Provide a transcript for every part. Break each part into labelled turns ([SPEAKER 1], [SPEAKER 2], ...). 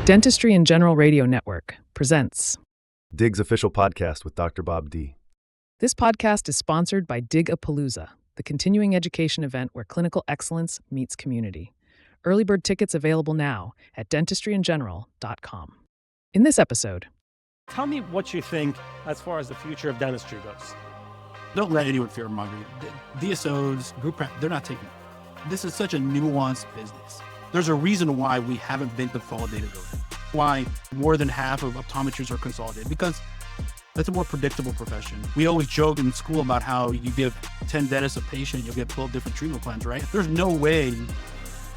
[SPEAKER 1] Dentistry and General Radio Network presents
[SPEAKER 2] DIG's official podcast with Dr. Bob D.
[SPEAKER 1] This podcast is sponsored by Dig-a-Palooza, the continuing education event where clinical excellence meets community. Early bird tickets available now at dentistryandgeneral.com. In this episode,
[SPEAKER 3] tell me what you think as far as the future of dentistry goes.
[SPEAKER 4] Don't let anyone fear-monger you. DSOs, they're not taking it. This is such a nuanced business. There's a reason why we haven't been consolidated already. Why more than half of optometrists are consolidated, because that's a more predictable profession. We always joke in school about how you give 10 dentists a patient, you'll get 12 different treatment plans, right? There's no way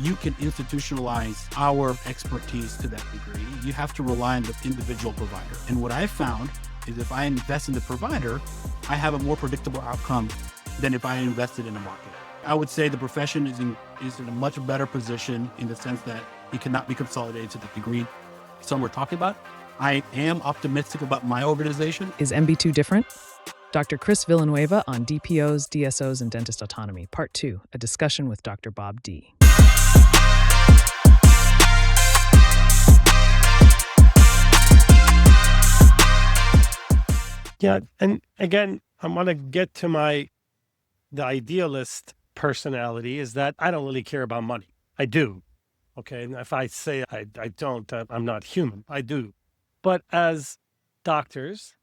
[SPEAKER 4] you can institutionalize our expertise to that degree. You have to rely on the individual provider. And what I've found is if I invest in the provider, I have a more predictable outcome than if I invested in the market. I would say the profession is in a much better position in the sense that it cannot be consolidated to the degree some we're talking about. I am optimistic about my organization.
[SPEAKER 1] Is MB2 different? Dr. Chris Villanueva on DPOs, DSOs, and dentist autonomy. Part 2, a discussion with Dr. Bob D.
[SPEAKER 3] Yeah, and again, I'm going to get to the idealist personality is that I don't really care about money. I do. Okay. And if I say I don't, I'm not human. I do. But as doctors,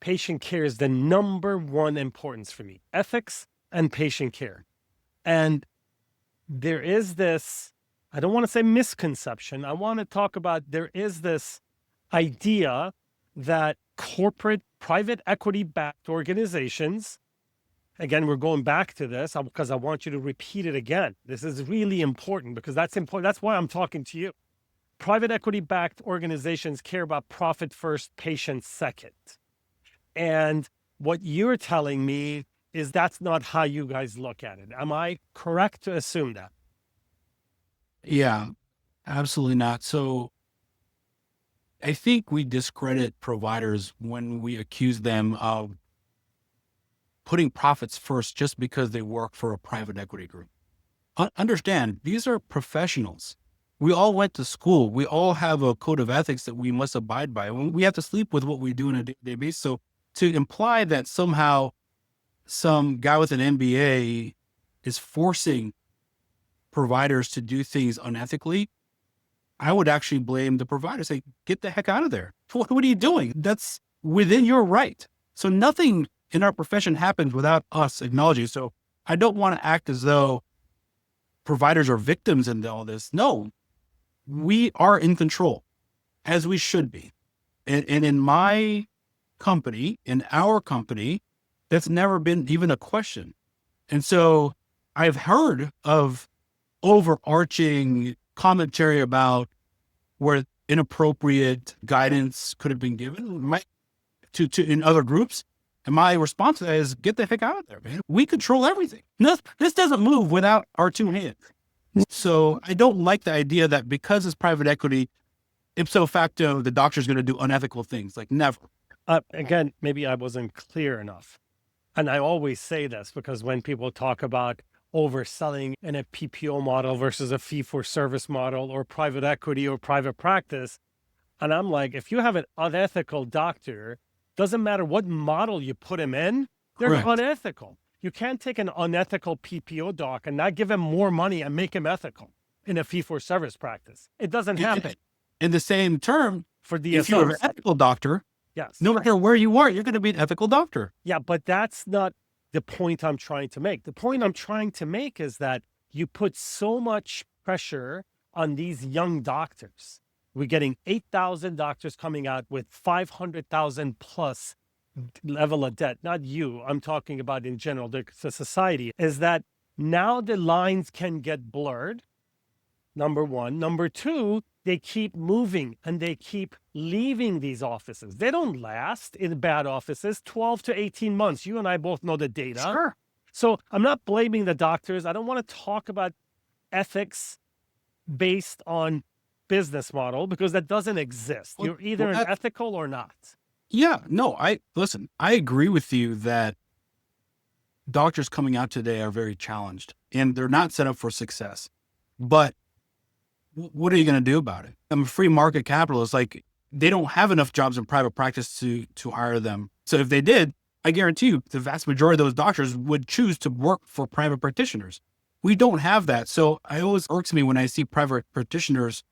[SPEAKER 3] patient care is the number one importance for me. Ethics and patient care. And there is this, I don't want to say misconception. I want to talk about there is this idea that corporate, private equity-backed organizations, again, we're going back to this because I want you to repeat it again. This is really important because that's important. That's why I'm talking to you. Private equity-backed organizations care about profit first, patient second. And what you're telling me is that's not how you guys look at it. Am I correct to assume that?
[SPEAKER 4] Yeah, absolutely not. So I think we discredit providers when we accuse them of putting profits first just because they work for a private equity group. Understand, these are professionals. We all went to school. We all have a code of ethics that we must abide by. We have to sleep with what we do on a day-to-day basis. So to imply that somehow some guy with an MBA is forcing providers to do things unethically, I would actually blame the provider. Say, get the heck out of there. What are you doing? That's within your right. So nothing in our profession happens without us acknowledging. So I don't want to act as though providers are victims in all this. No, we are in control, as we should be. And in my company, in our company, that's never been even a question. And so I've heard of overarching commentary about where inappropriate guidance could have been given to in other groups. And my response to that is, get the heck out of there, man. We control everything. This doesn't move without our two hands. So I don't like the idea that because it's private equity, ipso facto, the doctor's going to do unethical things. Like, never.
[SPEAKER 3] Again, maybe I wasn't clear enough. And I always say this because when people talk about overselling in a PPO model versus a fee-for-service model or private equity or private practice, and I'm like, if you have an unethical doctor, doesn't matter what model you put him in, they're
[SPEAKER 4] Correct.
[SPEAKER 3] unethical. You can't take an unethical PPO doc and not give him more money and make him ethical in a fee-for-service practice. It doesn't happen.
[SPEAKER 4] In the same term,
[SPEAKER 3] For DSOs.
[SPEAKER 4] if you're an ethical doctor,
[SPEAKER 3] yes.
[SPEAKER 4] no matter where you are, you're going to be an ethical doctor.
[SPEAKER 3] Yeah, but that's not the point I'm trying to make. The point I'm trying to make is that you put so much pressure on these young doctors. We're getting 8,000 doctors coming out with 500,000 plus level of debt. Not you, I'm talking about in general, the society, is that now the lines can get blurred, number one. Number two, they keep moving and they keep leaving these offices. They don't last in bad offices, 12 to 18 months. You and I both know the data.
[SPEAKER 4] Sure.
[SPEAKER 3] So I'm not blaming the doctors. I don't want to talk about ethics based on business model because that doesn't exist. You're either ethical or not.
[SPEAKER 4] Yeah, no, I agree with you that doctors coming out today are very challenged and they're not set up for success. But what are you going to do about it? I'm a free market capitalist. Like, they don't have enough jobs in private practice to hire them. So if they did, I guarantee you the vast majority of those doctors would choose to work for private practitioners. We don't have that. So it always irks me when I see private practitioners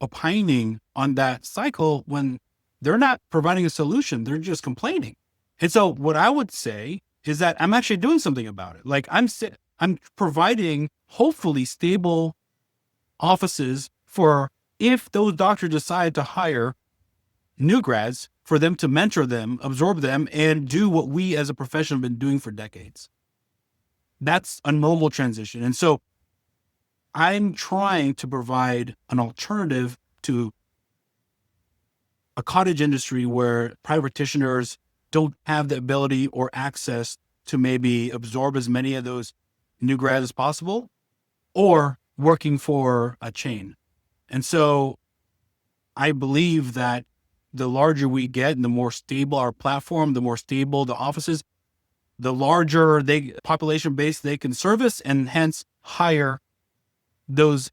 [SPEAKER 4] opining on that cycle when they're not providing a solution. They're just complaining. And so what I would say is that I'm actually doing something about it. Like, I'm providing hopefully stable offices for if those doctors decide to hire new grads, for them to mentor them, absorb them, and do what we as a profession have been doing for decades. That's a normal transition. And so I'm trying to provide an alternative to a cottage industry where private practitioners don't have the ability or access to maybe absorb as many of those new grads as possible, or working for a chain. And so I believe that the larger we get and the more stable our platform, the more stable the offices, the larger population base they can service, and hence hire those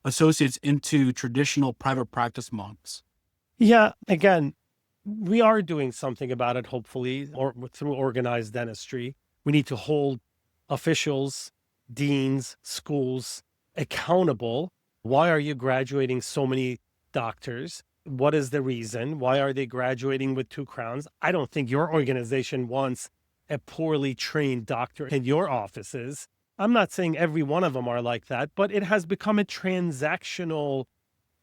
[SPEAKER 4] associates into traditional private practice models.
[SPEAKER 3] Yeah, again, we are doing something about it, hopefully, or through organized dentistry. We need to hold officials, deans, schools accountable. Why are you graduating so many doctors? What is the reason? Why are they graduating with 2 crowns? I don't think your organization wants a poorly trained doctor in your offices. I'm not saying every one of them are like that, but it has become a transactional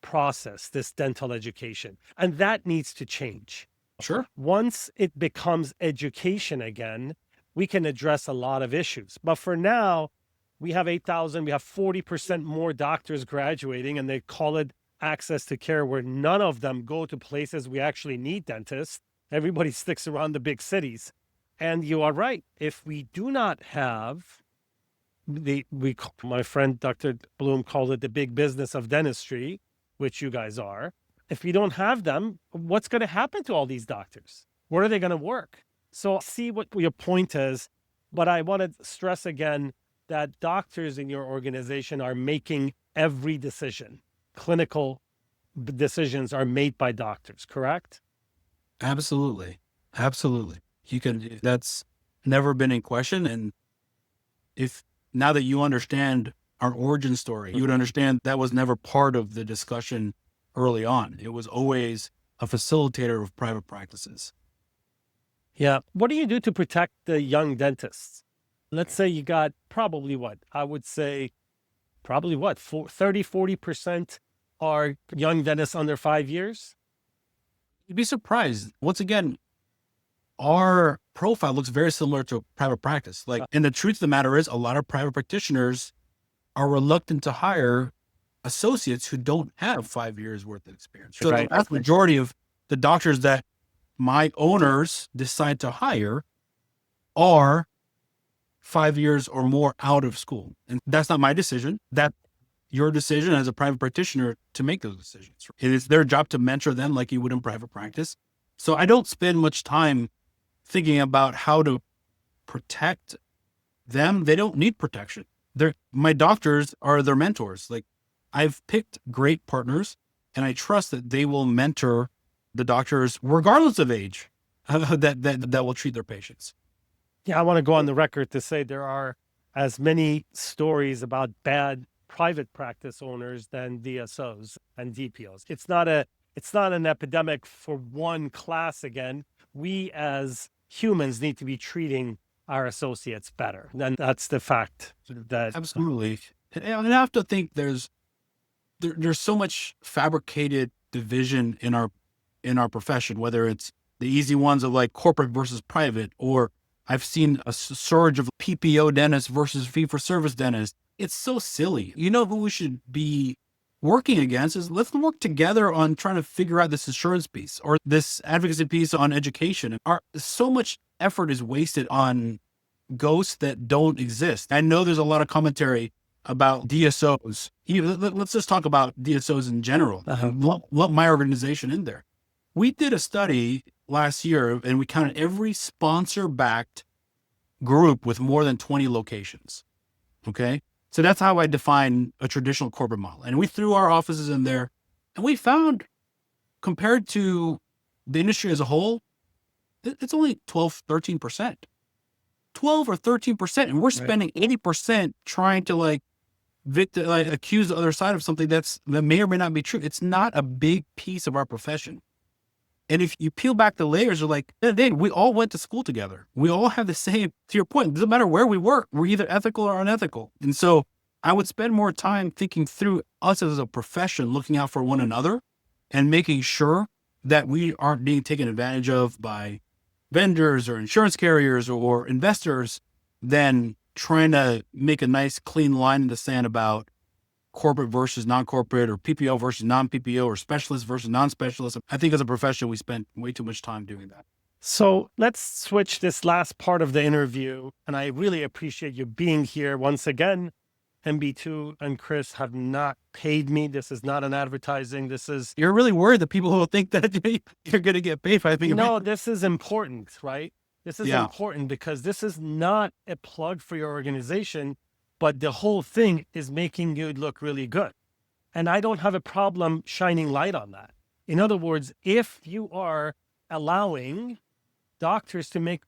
[SPEAKER 3] process, this dental education, and that needs to change.
[SPEAKER 4] Sure.
[SPEAKER 3] Once it becomes education again, we can address a lot of issues. But for now, we have 8,000, we have 40% more doctors graduating, and they call it access to care, where none of them go to places we actually need dentists. Everybody sticks around the big cities. And you are right. If we do not have my friend Dr. Bloom called it the big business of dentistry, which you guys are. If we don't have them, what's going to happen to all these doctors? Where are they going to work? So see what your point is, but I want to stress again that doctors in your organization are making every decision. Clinical decisions are made by doctors, correct?
[SPEAKER 4] Absolutely. Absolutely. That's never been in question. And if now that you understand our origin story, you would understand that was never part of the discussion early on. It was always a facilitator of private practices.
[SPEAKER 3] Yeah. What do you do to protect the young dentists? Let's say you got probably 30, 40% are young dentists under 5 years?
[SPEAKER 4] You'd be surprised. Once again, our profile looks very similar to private practice. And the truth of the matter is, a lot of private practitioners are reluctant to hire associates who don't have 5 years worth of experience. So the vast majority of the doctors that my owners decide to hire are 5 years or more out of school. And that's not my decision. That's your decision as a private practitioner to make those decisions. It is their job to mentor them like you would in private practice. So I don't spend much time thinking about how to protect them. They don't need protection. My doctors are their mentors. Like, I've picked great partners, and I trust that they will mentor the doctors regardless of age that will treat their patients.
[SPEAKER 3] Yeah, I want to go on the record to say there are as many stories about bad private practice owners than DSOs and DPOs. It's not an epidemic for one class again. We as humans need to be treating our associates better. And that's the fact.
[SPEAKER 4] Absolutely. And I have to think there's so much fabricated division in our profession, whether it's the easy ones of like corporate versus private, or I've seen a surge of PPO dentists versus fee-for-service dentists. It's so silly. You know who we should be working against is, let's work together on trying to figure out this insurance piece or this advocacy piece on education. So much effort is wasted on ghosts that don't exist. I know there's a lot of commentary about DSOs. Let's just talk about DSOs in general. Lump my organization in there. We did a study last year and we counted every sponsor-backed group with more than 20 locations. Okay. So that's how I define a traditional corporate model. And we threw our offices in there, and we found, compared to the industry as a whole, it's only 12, 13%. 12 or 13%. And we're spending 80% trying to accuse the other side of something that may or may not be true. It's not a big piece of our profession. And if you peel back the layers, you're like, we all went to school together. We all have the same, to your point, it doesn't matter where we work. We're either ethical or unethical. And so I would spend more time thinking through us as a profession, looking out for one another and making sure that we aren't being taken advantage of by vendors or insurance carriers or investors, than trying to make a nice clean line in the sand about corporate versus non-corporate, or PPO versus non-PPO, or specialist versus non-specialist. I think as a profession, we spend way too much time doing that.
[SPEAKER 3] So let's switch this last part of the interview. And I really appreciate you being here once again. MB2 and Chris have not paid me. This is not an advertising. This is...
[SPEAKER 4] You're really worried that people will think that you're going to get paid for it.
[SPEAKER 3] No, this is important, right? This is important because this is not a plug for your organization, but the whole thing is making you look really good. And I don't have a problem shining light on that. In other words, if you are allowing doctors to make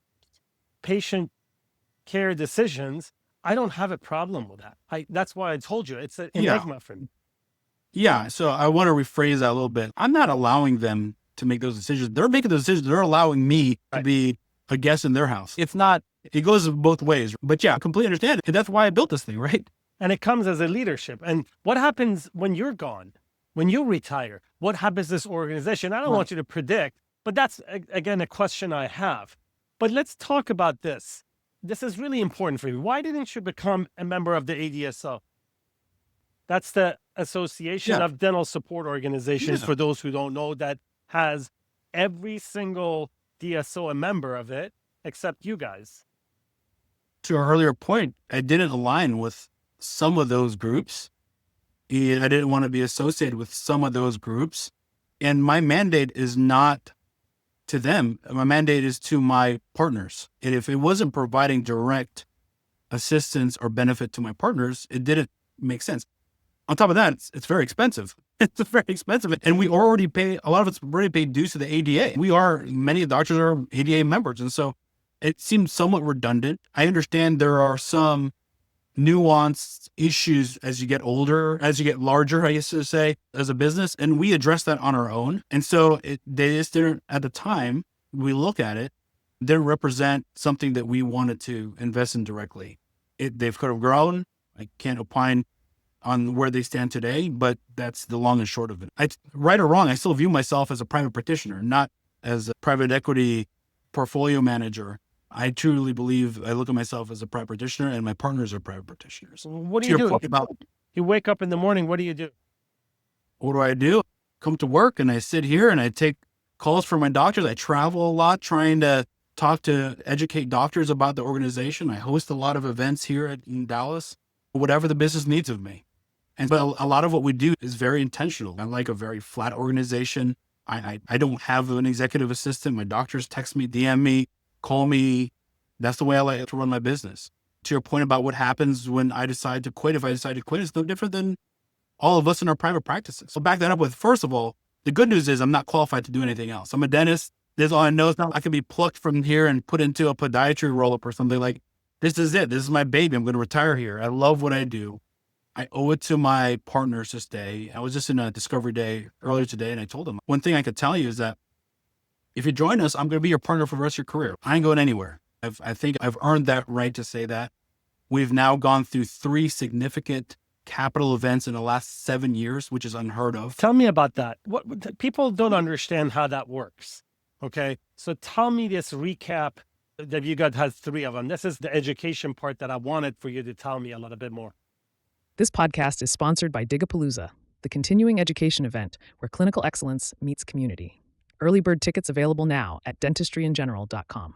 [SPEAKER 3] patient care decisions, I don't have a problem with that. That's why I told you it's an enigma for me.
[SPEAKER 4] Yeah. So I want to rephrase that a little bit. I'm not allowing them to make those decisions. They're making those decisions. They're allowing me to be a guest in their house. It's not, it goes both ways. But yeah, I completely understand it. That's why I built this thing, right?
[SPEAKER 3] And it comes as a leadership. And what happens when you're gone, when you retire? What happens to this organization? I don't want you to predict, but that's, again, a question I have. But let's talk about this. This is really important for you. Why didn't you become a member of the ADSO? That's the Association of Dental Support Organizations, for those who don't know, that has every single DSO a member of it, except you guys.
[SPEAKER 4] To our earlier point, I didn't align with some of those groups. And I didn't want to be associated with some of those groups. And my mandate is not to them. My mandate is to my partners. And if it wasn't providing direct assistance or benefit to my partners, it didn't make sense. On top of that, it's very expensive. It's very expensive. And we already pay, a lot of it's already paid dues to the ADA. Many doctors are ADA members. And so it seems somewhat redundant. I understand there are some nuanced issues as you get older, as you get larger, I used to say, as a business. And we address that on our own. And so they just didn't, at the time, we look at it, didn't represent something that we wanted to invest in directly. They've could have grown. I can't opine on where they stand today, but that's the long and short of it. Right or wrong, I still view myself as a private practitioner, not as a private equity portfolio manager. I truly believe I look at myself as a private practitioner, and my partners are private practitioners.
[SPEAKER 3] What do you do? You wake up in the morning, what do you do?
[SPEAKER 4] What do I do? Come to work and I sit here and I take calls from my doctors. I travel a lot trying to talk to educate doctors about the organization. I host a lot of events here in Dallas, whatever the business needs of me. But a lot of what we do is very intentional. I like a very flat organization. I don't have an executive assistant. My doctors text me, DM me, call me. That's the way I like to run my business. To your point about what happens when I decide to quit, if I decide to quit, it's no different than all of us in our private practices. So back that up with, first of all, the good news is I'm not qualified to do anything else. I'm a dentist. This is all I know. It's not like I can be plucked from here and put into a podiatry roll-up or something. Like, this is it. This is my baby. I'm going to retire here. I love what I do. I owe it to my partners to stay. I was just in a discovery day earlier today, and I told them, one thing I could tell you is that if you join us, I'm going to be your partner for the rest of your career. I ain't going anywhere. I think I've earned that right to say that. We've now gone through 3 significant capital events in the last 7 years, which is unheard of.
[SPEAKER 3] Tell me about that. What people don't understand how that works. Okay. So tell me this recap that you got has 3 of them. This is the education part that I wanted for you to tell me a little bit more.
[SPEAKER 1] This podcast is sponsored by Digapalooza, the continuing education event where clinical excellence meets community. Early bird tickets available now at dentistryingeneral.com.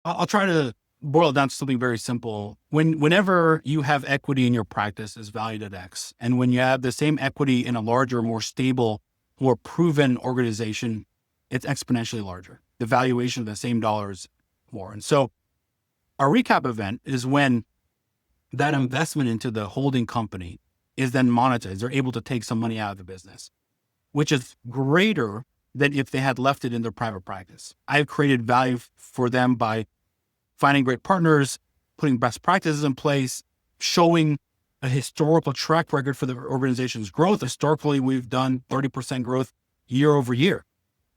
[SPEAKER 4] I'll try to boil it down to something very simple. Whenever you have equity in your practice is valued at X, and when you have the same equity in a larger, more stable, more proven organization, it's exponentially larger. The valuation of the same dollar is more. And so our recap event is when that investment into the holding company is then monetized. They're able to take some money out of the business, which is greater than if they had left it in their private practice. I've created value for them by finding great partners, putting best practices in place, showing a historical track record for the organization's growth. Historically, we've done 30% growth year over year.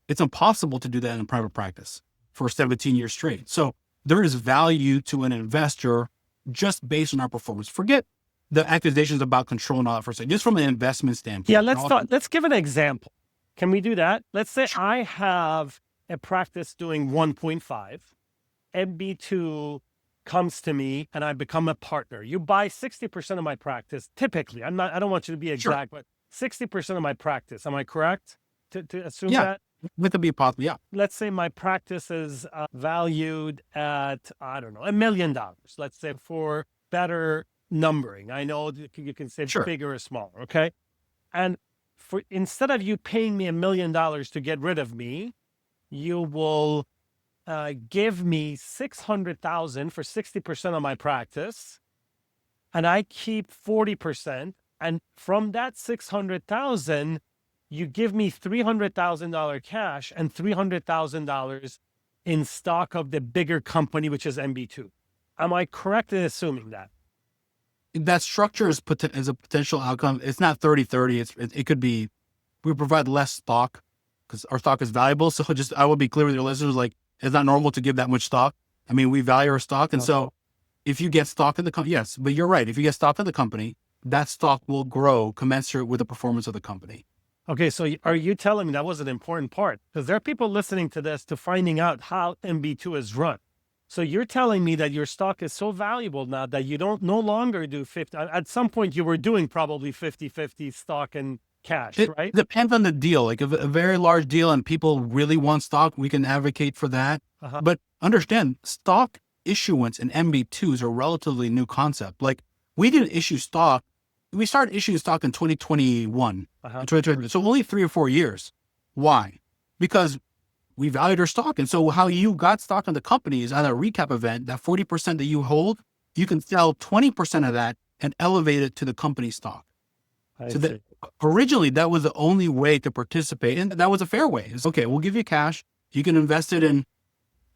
[SPEAKER 4] It's impossible to do that in private practice for 17 years straight. So there is value to an investor just based on our performance. Forget the accusations about control and all that for a second, just from an investment standpoint.
[SPEAKER 3] Yeah, let's give an example. Can we do that? Let's say I have a practice doing 1.5. MB2 comes to me and I become a partner. You buy 60% of my practice. Typically, I don't want you to be exact, but 60% of my practice. Am I correct to assume that?
[SPEAKER 4] With a be possible, yeah.
[SPEAKER 3] Let's say my practice is valued at, I don't know, $1 million. Let's say for better numbering. I know you can say bigger or smaller, okay? And instead of you paying me $1 million to get rid of me, you will give me $600,000 for 60% of my practice, and I keep 40%. And from that $600,000, you give me $300,000 cash and $300,000 in stock of the bigger company, which is MB2. Am I correct in assuming that?
[SPEAKER 4] That structure is a potential outcome. It's not 30-30. It could be, we provide less stock because our stock is valuable. So I will be clear with your listeners, like, it's not normal to give that much stock. I mean, we value our stock. And so if you get stock in the company, yes, but you're right. If you get stock in the company, that stock will grow commensurate with the performance of the company.
[SPEAKER 3] Okay, so are you telling me that was an important part? Because there are people listening to this to finding out how MB2 is run. So you're telling me that your stock is so valuable now that you don't no longer do 50. At some point, you were doing probably 50-50 stock and cash, right?
[SPEAKER 4] It depends on the deal. Like if a very large deal and people really want stock, we can advocate for that. But understand, stock issuance in MB2 is a relatively new concept. Like we didn't issue stock. We started issuing stock in 2021, 2020, so only 3 or 4 years. Why? Because we valued our stock. And so how you got stock in the company is at a recap event, that 40% that you hold, you can sell 20% of that and elevate it to the company stock. That originally that was the only way to participate. And that was a fair way. It's okay, we'll give you cash. You can invest it in,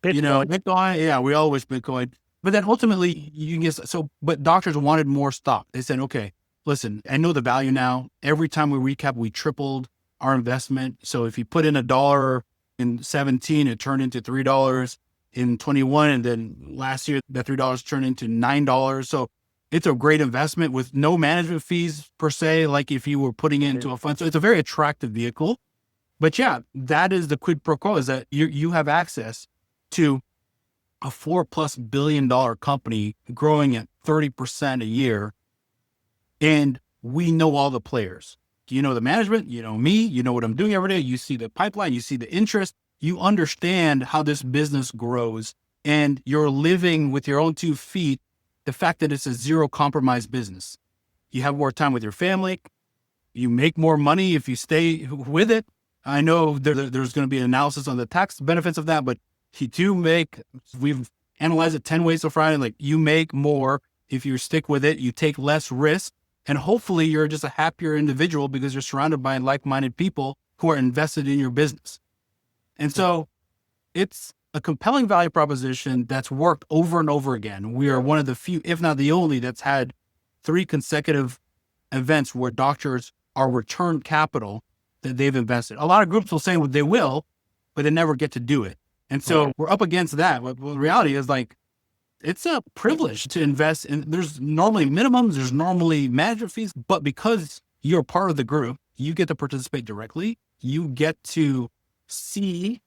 [SPEAKER 3] Bitcoin.
[SPEAKER 4] Bitcoin. Yeah, we all wish Bitcoin. But then ultimately you can get, but doctors wanted more stock. They said, okay, listen, I know the value now. Every time we recap, we tripled our investment. So if you put in $1 in 17, it turned into $3 in 21. And then last year, that $3 turned into $9. So it's a great investment with no management fees per se, like if you were putting it into a fund. So it's a very attractive vehicle. But yeah, that is the quid pro quo, is that you have access to a $4+ billion company growing at 30% a year. And we know all the players. You know the management, you know me, you know what I'm doing every day. You see the pipeline, you see the interest, you understand how this business grows, and you're living with your own 2 feet the fact that it's a zero compromise business. You have more time with your family. You make more money if you stay with it. I know there's going to be an analysis on the tax benefits of that, but you do make, we've analyzed it 10 ways so far, like you make more if you stick with it, you take less risk, and hopefully you're just a happier individual because you're surrounded by like-minded people who are invested in your business. And so it's a compelling value proposition that's worked over and over again. We are one of the few, if not the only, that's had 3 consecutive events where doctors are returned capital that they've invested. A lot of groups will say what they will, but they never get to do it. And so we're up against that. But the reality is, like, it's a privilege to invest in. There's normally minimums, there's normally management fees, but because you're part of the group, you get to participate directly. You get to see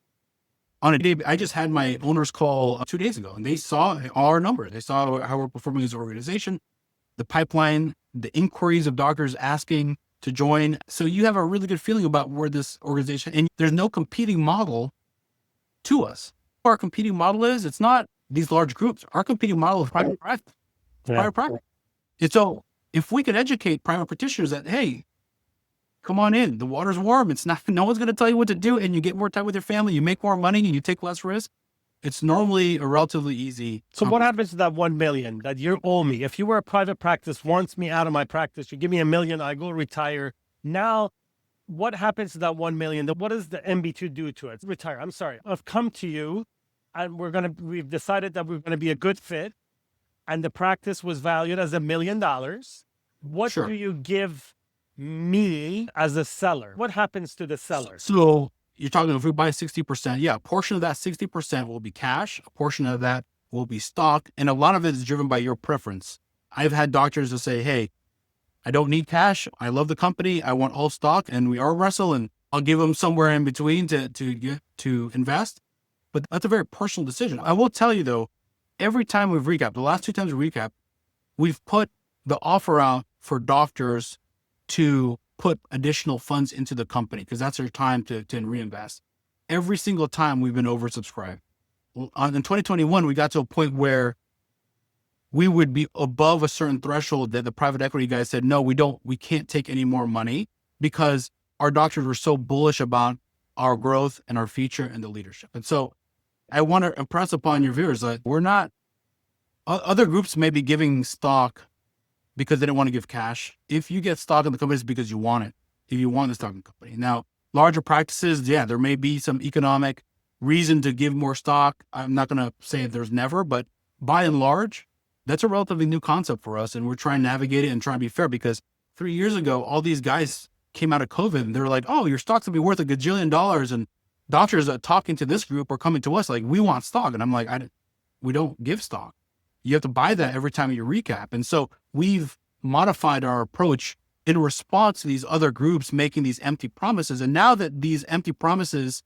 [SPEAKER 4] on a day. I just had my owners call 2 days ago, and they saw our numbers. They saw how we're performing as an organization, the pipeline, the inquiries of doctors asking to join. So you have a really good feeling about where this organization, and there's no competing model to us. Our competing model is, it's not these large groups. Our competing model is private practice. Private practice. And so if we could educate private practitioners that, hey, come on in, the water's warm. It's not, no one's going to tell you what to do, and you get more time with your family, you make more money, and you take less risk. it's normally a relatively easy.
[SPEAKER 3] So what happens to that 1 million that you owe me? If you were a private practice, wants me out of my practice, you give me $1 million, I go retire. Now, what happens to that 1 million? What does the MB2 do to it? Retire. I'm sorry. I've come to you and we've decided that we're going to be a good fit. And the practice was valued as $1 million. What
[SPEAKER 4] Sure.
[SPEAKER 3] do you give me as a seller? What happens to the seller?
[SPEAKER 4] So you're talking, if we buy 60%, yeah, a portion of that 60% will be cash, a portion of that will be stock, and a lot of it is driven by your preference. I've had doctors that say, hey, I don't need cash. I love the company. I want all stock, and we arm wrestle, and I'll give them somewhere in between to invest. But that's a very personal decision. I will tell you though, every time we've recapped, the last 2 times we recapped, we've put the offer out for doctors to put additional funds into the company because that's their time to reinvest. Every single time we've been oversubscribed. In 2021, we got to a point where we would be above a certain threshold that the private equity guys said, no, we can't take any more money because our doctors were so bullish about our growth and our future and the leadership. And so I want to impress upon your viewers that we're not, other groups may be giving stock because they don't want to give cash. If you get stock in the company, it's because you want it. If you want the stock in the company. Now, larger practices, yeah, there may be some economic reason to give more stock. I'm not going to say there's never, but by and large, that's a relatively new concept for us. And we're trying to navigate it and trying to be fair because 3 years ago, all these guys came out of COVID and they were like, oh, your stock's gonna be worth $1 gajillion. And doctors are talking to this group or coming to us like, we want stock. And I'm like, we don't give stock. You have to buy that every time you recap. And so we've modified our approach in response to these other groups making these empty promises. And now that these empty promises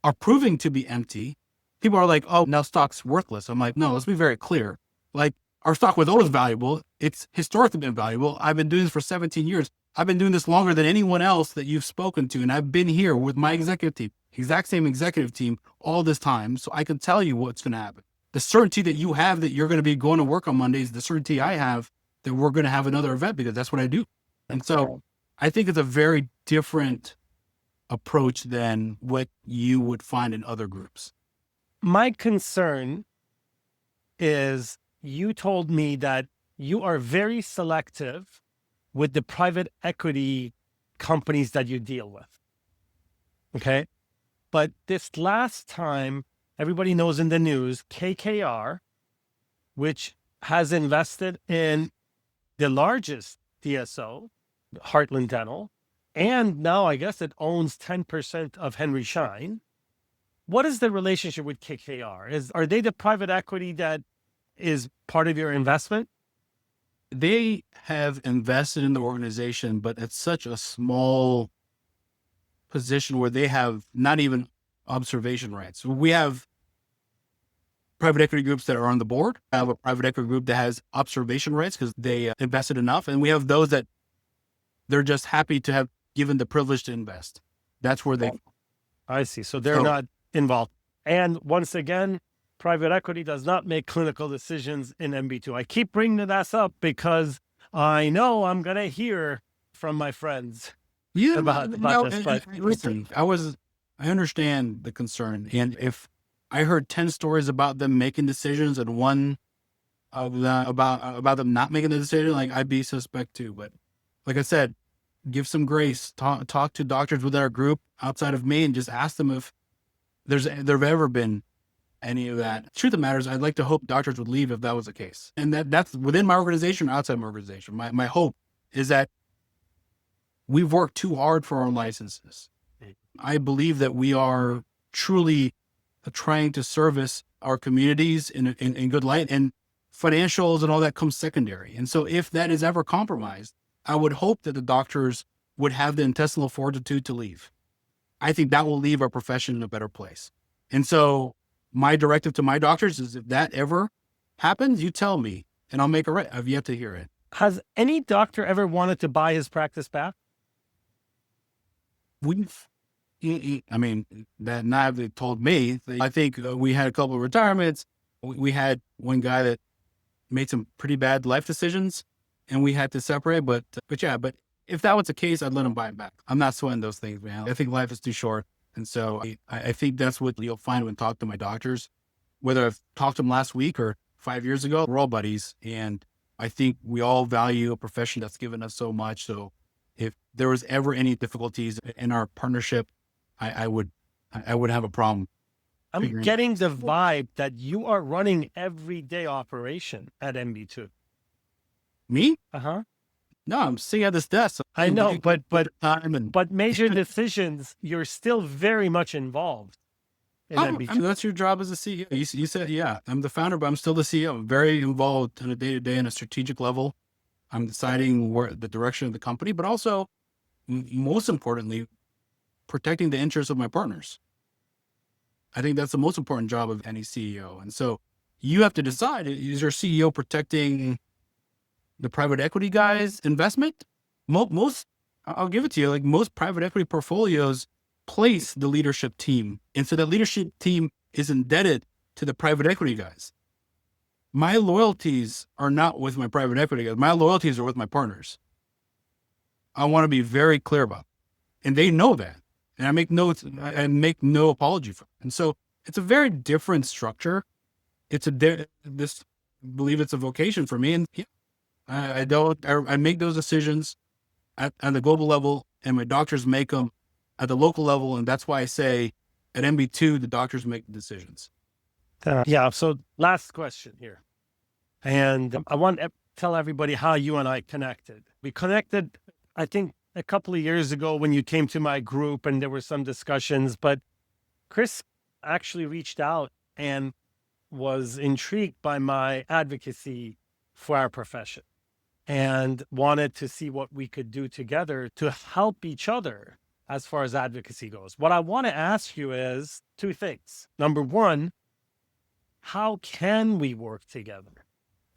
[SPEAKER 4] are proving to be empty, people are like, oh, now stock's worthless. I'm like, no, let's be very clear. Like, our stock was always valuable. It's historically been valuable. I've been doing this for 17 years. I've been doing this longer than anyone else that you've spoken to. And I've been here with my executive team, exact same executive team all this time. So I can tell you what's going to happen. The certainty that you have that you're going to be going to work on Mondays, the certainty I have that we're going to have another event because that's what I do. And so I think it's a very different approach than what you would find in other groups.
[SPEAKER 3] My concern is you told me that you are very selective with the private equity companies that you deal with. Okay. But this last time, everybody knows in the news, KKR, which has invested in the largest DSO, Heartland Dental, and now I guess it owns 10% of Henry Schein. What is the relationship with KKR? Are they the private equity that is part of your investment?
[SPEAKER 4] They have invested in the organization, but it's such a small position where they have not even observation rights. We have private equity groups that are on the board. I have a private equity group that has observation rights because they invested enough. And we have those that they're just happy to have given the privilege to invest. That's where they...
[SPEAKER 3] I see. So they're not involved. And once again, private equity does not make clinical decisions in MB2. I keep bringing that up because I know I'm going to hear from my friends about this. But
[SPEAKER 4] listen, I understand the concern. And if I heard 10 stories about them making decisions and one of them about them not making the decision, like I'd be suspect too. But like I said, give some grace, talk to doctors within our group outside of me and just ask them if there have ever been any of that. Truth of the matter is, I'd like to hope doctors would leave if that was the case. And that's within my organization or outside my organization. My hope is that we've worked too hard for our licenses. I believe that we are truly trying to service our communities in good light, and financials and all that comes secondary. And so if that is ever compromised, I would hope that the doctors would have the intestinal fortitude to leave. I think that will leave our profession in a better place. And so my directive to my doctors is if that ever happens, you tell me and I'll make it right. I've yet to hear it.
[SPEAKER 3] Has any doctor ever wanted to buy his practice back?
[SPEAKER 4] I mean, that not have they told me. I think we had a couple of retirements. We had one guy that made some pretty bad life decisions and we had to separate, but if that was the case, I'd let him buy it back. I'm not sweating those things, man. I think life is too short. And so I think that's what you'll find when talking to my doctors. whether I've talked to him last week or 5 years ago, we're all buddies. And I think we all value a profession that's given us so much. So if there was ever any difficulties in our partnership, I would have a problem.
[SPEAKER 3] I'm getting the vibe that you are running everyday operation at MB2.
[SPEAKER 4] Me?
[SPEAKER 3] Uh-huh.
[SPEAKER 4] No, I'm sitting at this desk.
[SPEAKER 3] I know, but major decisions, you're still very much involved in MB2.
[SPEAKER 4] That's your job as a CEO. You said, yeah, I'm the founder, but I'm still the CEO. I'm very involved on a day-to-day and a strategic level. I'm deciding where the direction of the company, but also, most importantly, protecting the interests of my partners. I think that's the most important job of any CEO. And so you have to decide, is your CEO protecting the private equity guy's investment? Most, I'll give it to you, like most private equity portfolios place the leadership team. And so that leadership team is indebted to the private equity guys. My loyalties are not with my private equity guys. My loyalties are with my partners. I want to be very clear about it. And they know that. And I make no apology for it. And so it's a very different structure. Believe it's a vocation for me. And yeah, I make those decisions at the global level, and my doctors make them at the local level. And that's why I say at MB2, the doctors make the decisions.
[SPEAKER 3] Yeah. So last question here. And I want to tell everybody how you and I connected. We connected, I think, a couple of years ago when you came to my group and there were some discussions, but Chris actually reached out and was intrigued by my advocacy for our profession and wanted to see what we could do together to help each other as far as advocacy goes. What I want to ask you is two things. Number one, how can we work together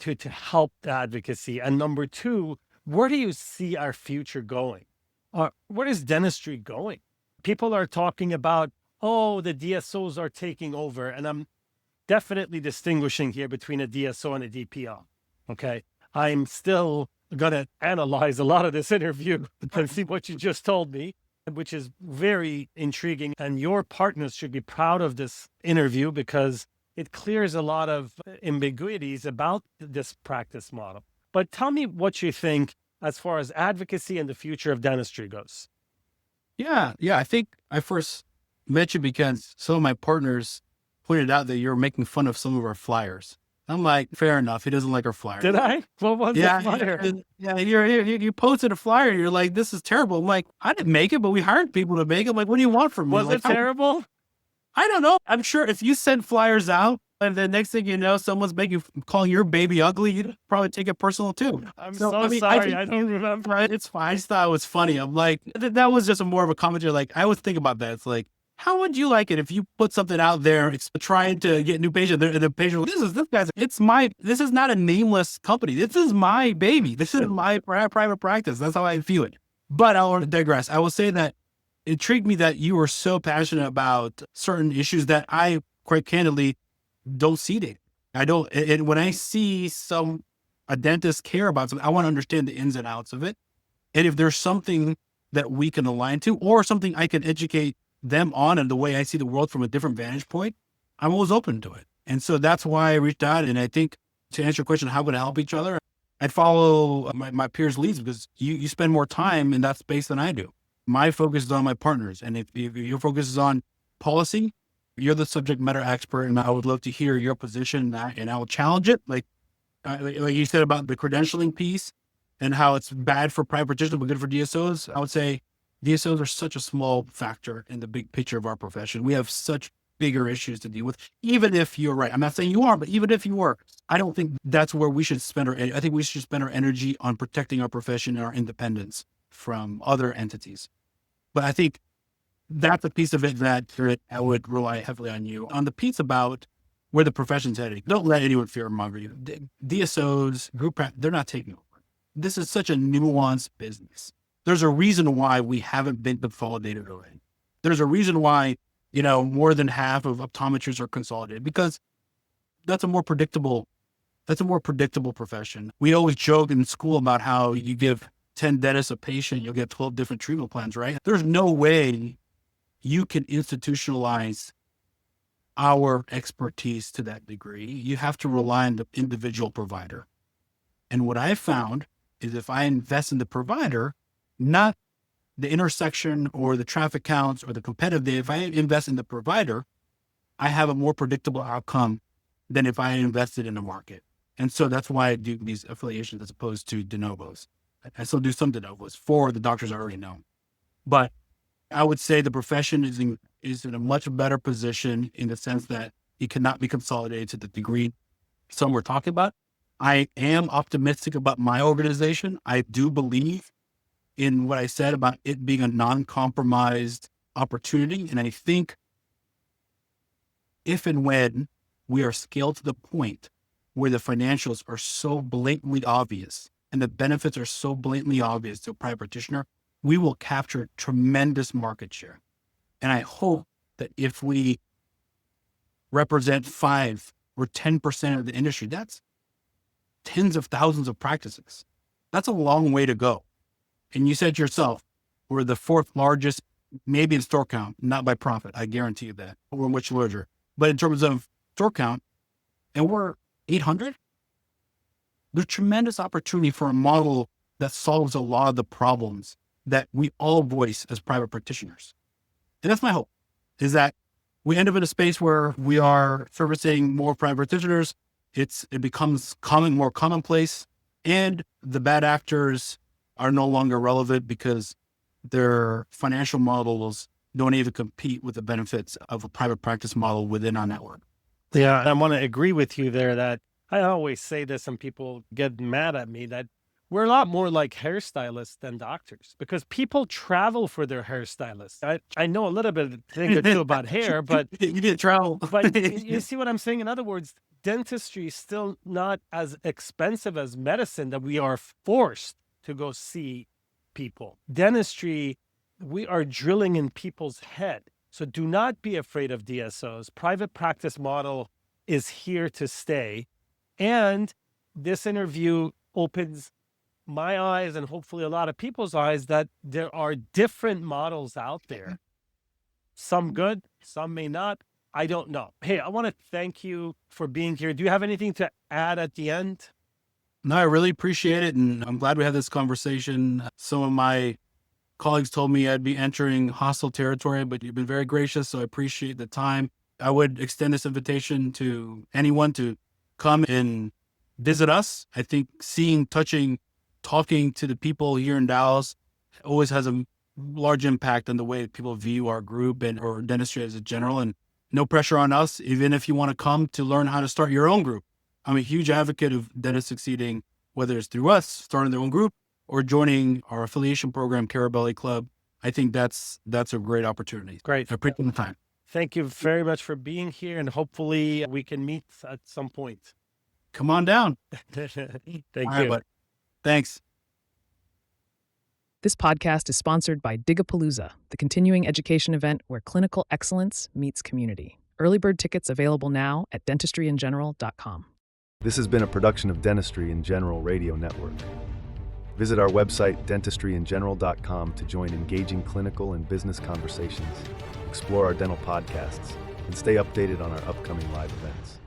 [SPEAKER 3] to help the advocacy? And number two, where do you see our future going? Where is dentistry going? People are talking about, oh, the DSOs are taking over. And I'm definitely distinguishing here between a DSO and a DPO. Okay. I'm still going to analyze a lot of this interview and see what you just told me, which is very intriguing. And your partners should be proud of this interview because it clears a lot of ambiguities about this practice model. But tell me what you think as far as advocacy and the future of dentistry goes.
[SPEAKER 4] Yeah. I think I first met you because some of my partners pointed out that you're making fun of some of our flyers. I'm like, fair enough. He doesn't like our flyers.
[SPEAKER 3] Did I? What was the flyer?
[SPEAKER 4] Yeah, you posted a flyer. You're like, this is terrible. I'm like, I didn't make it, but we hired people to make it. I'm like, what do you want from me?
[SPEAKER 3] Was it terrible?
[SPEAKER 4] I don't know. I'm sure if you send flyers out and the next thing you know, someone's calling your baby ugly, you'd probably take it personal too.
[SPEAKER 3] I'm sorry. I don't remember.
[SPEAKER 4] It's fine. I just thought it was funny. I'm like, that was just more of a commentary. Like, I always think about that. It's like, how would you like it if you put something out there, it's trying to get new patient, the patient, this is not a nameless company. This is my baby. This is my private practice. That's how I feel it. But I want to digress. I will say that it intrigued me that you were so passionate about certain issues that I, quite candidly, don't see it. I don't, and when I see a dentist care about something, I want to understand the ins and outs of it. And if there's something that we can align to or something I can educate them on and the way I see the world from a different vantage point, I'm always open to it. And so that's why I reached out. And I think to answer your question, how can I help each other? I'd follow my peers' leads because you spend more time in that space than I do. My focus is on my partners. And if your focus is on policy, you're the subject matter expert. And I would love to hear your position and I will challenge it. Like you said about the credentialing piece and how it's bad for private practitioners, but good for DSOs. I would say DSOs are such a small factor in the big picture of our profession. We have such bigger issues to deal with, even if you're right. I'm not saying you are, but even if you were, I don't think that's where we should spend I think we should spend our energy on protecting our profession and our independence from other entities. But I think that's a piece of it that I would rely heavily on you. On the piece about where the profession's heading, don't let anyone fear-monger you. DSOs, they're not taking over. This is such a nuanced business. There's a reason why we haven't been consolidated already. There's a reason why, more than half of optometrists are consolidated because that's a more predictable profession. We always joke in school about how you give 10 dentists a patient, you'll get 12 different treatment plans, right? There's no way you can institutionalize our expertise to that degree. You have to rely on the individual provider. And what I found is if I invest in the provider, not the intersection or the traffic counts or the competitive data, if I invest in the provider, I have a more predictable outcome than if I invested in the market. And so that's why I do these affiliations as opposed to de novos. I still do some de novos for the doctors I already know. But I would say the profession is in a much better position in the sense that it cannot be consolidated to the degree some we're talking about. I am optimistic about my organization. I do believe in what I said about it being a non-compromised opportunity. And I think if and when we are scaled to the point where the financials are so blatantly obvious and the benefits are so blatantly obvious to a private practitioner, we will capture tremendous market share. And I hope that if we represent 5 or 10% of the industry, that's tens of thousands of practices. That's a long way to go. And you said yourself, we're the 4th largest, maybe in store count, not by profit. I guarantee you that. We're much larger. But in terms of store count, and we're 800, there's tremendous opportunity for a model that solves a lot of the problems that we all voice as private practitioners. And that's my hope, is that we end up in a space where we are servicing more private practitioners. It becomes more commonplace, and the bad actors are no longer relevant because their financial models don't even compete with the benefits of a private practice model within our network.
[SPEAKER 3] Yeah, I want to agree with you there that I always say this and people get mad at me that we're a lot more like hairstylists than doctors because people travel for their hairstylists. I know a little bit thing or two about hair, but
[SPEAKER 4] you didn't travel.
[SPEAKER 3] But you see what I'm saying? In other words, dentistry is still not as expensive as medicine that we are forced to go see people. Dentistry, we are drilling in people's head. So do not be afraid of DSOs. Private practice model is here to stay. And this interview opens my eyes and hopefully a lot of people's eyes that there are different models out there. Some good, some may not. I don't know. Hey, I want to thank you for being here. Do you have anything to add at the end?
[SPEAKER 4] No, I really appreciate it. And I'm glad we had this conversation. Some of my colleagues told me I'd be entering hostile territory, but you've been very gracious. So I appreciate the time. I would extend this invitation to anyone to come and visit us. I think seeing, touching, talking to the people here in Dallas always has a large impact on the way people view our group and or dentistry as a general. And no pressure on us, even if you want to come to learn how to start your own group. I'm a huge advocate of dentists succeeding, whether it's through us, starting their own group, or joining our affiliation program, Carabelli Club. I think that's a great opportunity.
[SPEAKER 3] Great.
[SPEAKER 4] I appreciate the time.
[SPEAKER 3] Thank you very much for being here, and hopefully we can meet at some point.
[SPEAKER 4] Come on down.
[SPEAKER 3] Thank
[SPEAKER 4] All
[SPEAKER 3] you.
[SPEAKER 4] right, bud. Thanks.
[SPEAKER 1] This podcast is sponsored by DIGapalooza, the continuing education event where clinical excellence meets community. Early bird tickets available now at dentistryingeneral.com.
[SPEAKER 2] This has been a production of Dentistry in General Radio Network. Visit our website, dentistryingeneral.com, to join engaging clinical and business conversations, explore our dental podcasts, and stay updated on our upcoming live events.